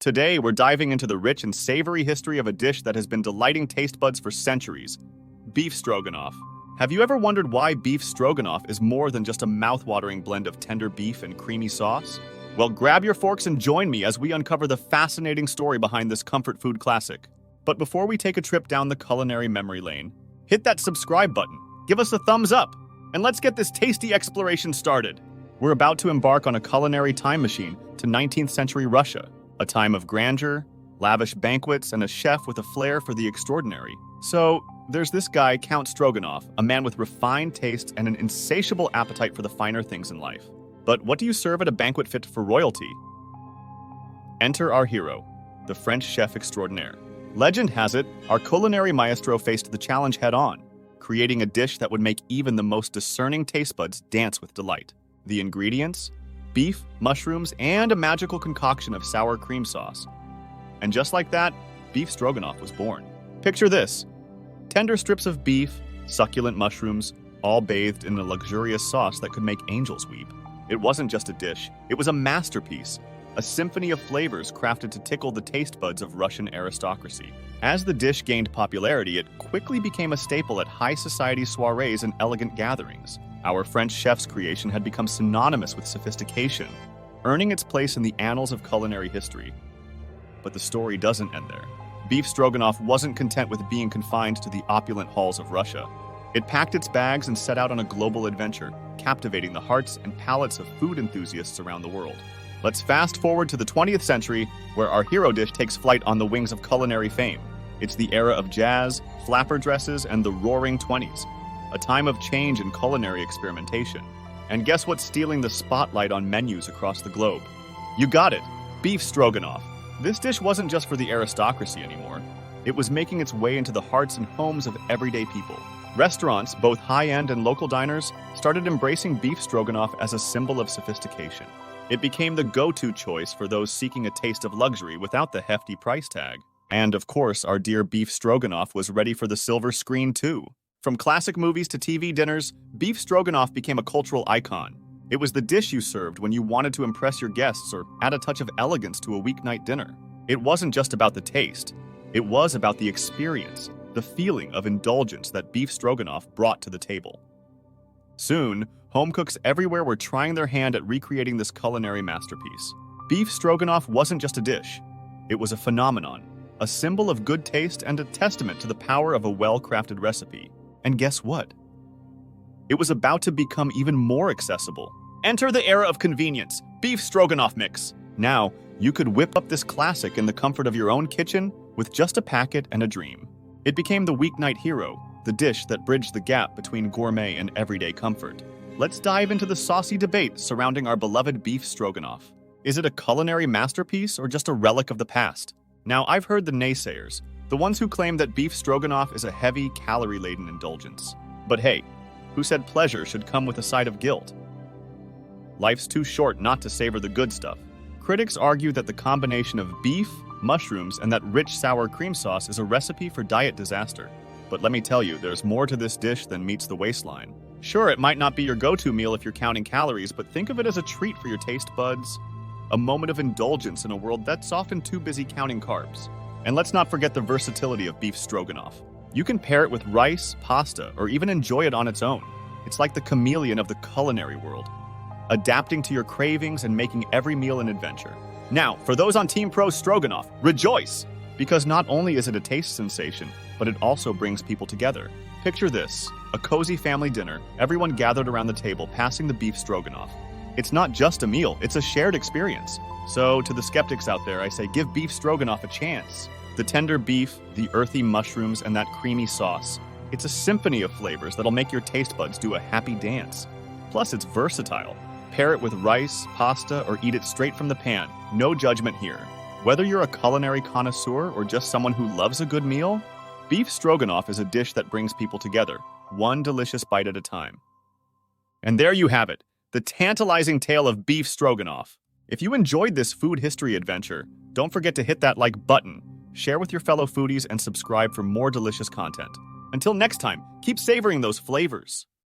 Today, we're diving into the rich and savory history of a dish that has been delighting taste buds for centuries: beef stroganoff. Have you ever wondered why beef stroganoff is more than just a mouth-watering blend of tender beef and creamy sauce? Well, grab your forks and join me as we uncover the fascinating story behind this comfort food classic. But before we take a trip down the culinary memory lane, hit that subscribe button, give us a thumbs up, and let's get this tasty exploration started. We're about to embark on a culinary time machine to 19th century Russia, a time of grandeur, lavish banquets, and a chef with a flair for the extraordinary. So, there's this guy, Count Stroganoff, a man with refined tastes and an insatiable appetite for the finer things in life. But what do you serve at a banquet fit for royalty? Enter our hero, the French chef extraordinaire. Legend has it, our culinary maestro faced the challenge head-on, creating a dish that would make even the most discerning taste buds dance with delight. The ingredients? Beef, mushrooms, and a magical concoction of sour cream sauce. And just like that, beef stroganoff was born. Picture this: tender strips of beef, succulent mushrooms, all bathed in a luxurious sauce that could make angels weep. It wasn't just a dish, it was a masterpiece, a symphony of flavors crafted to tickle the taste buds of Russian aristocracy. As the dish gained popularity, it quickly became a staple at high society soirees and elegant gatherings. Our French chef's creation had become synonymous with sophistication, earning its place in the annals of culinary history. But the story doesn't end there. Beef stroganoff wasn't content with being confined to the opulent halls of Russia. It packed its bags and set out on a global adventure, captivating the hearts and palates of food enthusiasts around the world. Let's fast forward to the 20th century, where our hero dish takes flight on the wings of culinary fame. It's the era of jazz, flapper dresses, and the roaring 20s, a time of change in culinary experimentation. And guess what's stealing the spotlight on menus across the globe? You got it, beef stroganoff. This dish wasn't just for the aristocracy anymore. It was making its way into the hearts and homes of everyday people. Restaurants, both high-end and local diners, started embracing beef stroganoff as a symbol of sophistication. It became the go-to choice for those seeking a taste of luxury without the hefty price tag. And of course, our dear beef stroganoff was ready for the silver screen too. From classic movies to TV dinners, beef stroganoff became a cultural icon. It was the dish you served when you wanted to impress your guests or add a touch of elegance to a weeknight dinner. It wasn't just about the taste. It was about the experience, the feeling of indulgence that beef stroganoff brought to the table. Soon, home cooks everywhere were trying their hand at recreating this culinary masterpiece. Beef stroganoff wasn't just a dish. It was a phenomenon, a symbol of good taste and a testament to the power of a well-crafted recipe. And guess what? It was about to become even more accessible. Enter the era of convenience, beef stroganoff mix. Now, you could whip up this classic in the comfort of your own kitchen with just a packet and a dream. It became the weeknight hero, the dish that bridged the gap between gourmet and everyday comfort. Let's dive into the saucy debate surrounding our beloved beef stroganoff. Is it a culinary masterpiece or just a relic of the past? Now, I've heard the naysayers, the ones who claim that beef stroganoff is a heavy, calorie-laden indulgence. But hey, who said pleasure should come with a side of guilt? Life's too short not to savor the good stuff. Critics argue that the combination of beef, mushrooms, and that rich sour cream sauce is a recipe for diet disaster. But let me tell you, there's more to this dish than meets the waistline. Sure, it might not be your go-to meal if you're counting calories, but think of it as a treat for your taste buds, a moment of indulgence in a world that's often too busy counting carbs. And let's not forget the versatility of beef stroganoff. You can pair it with rice, pasta, or even enjoy it on its own. It's like the chameleon of the culinary world, adapting to your cravings and making every meal an adventure. Now, for those on Team Pro Stroganoff, rejoice! Because not only is it a taste sensation, but it also brings people together. Picture this, a cozy family dinner, everyone gathered around the table passing the beef stroganoff. It's not just a meal, it's a shared experience. So, to the skeptics out there, I say give beef stroganoff a chance. The tender beef, the earthy mushrooms, and that creamy sauce. It's a symphony of flavors that'll make your taste buds do a happy dance. Plus, it's versatile. Pair it with rice, pasta, or eat it straight from the pan. No judgment here. Whether you're a culinary connoisseur or just someone who loves a good meal, beef stroganoff is a dish that brings people together, one delicious bite at a time. And there you have it, the tantalizing tale of beef stroganoff. If you enjoyed this food history adventure, don't forget to hit that like button, share with your fellow foodies, and subscribe for more delicious content. Until next time, keep savoring those flavors.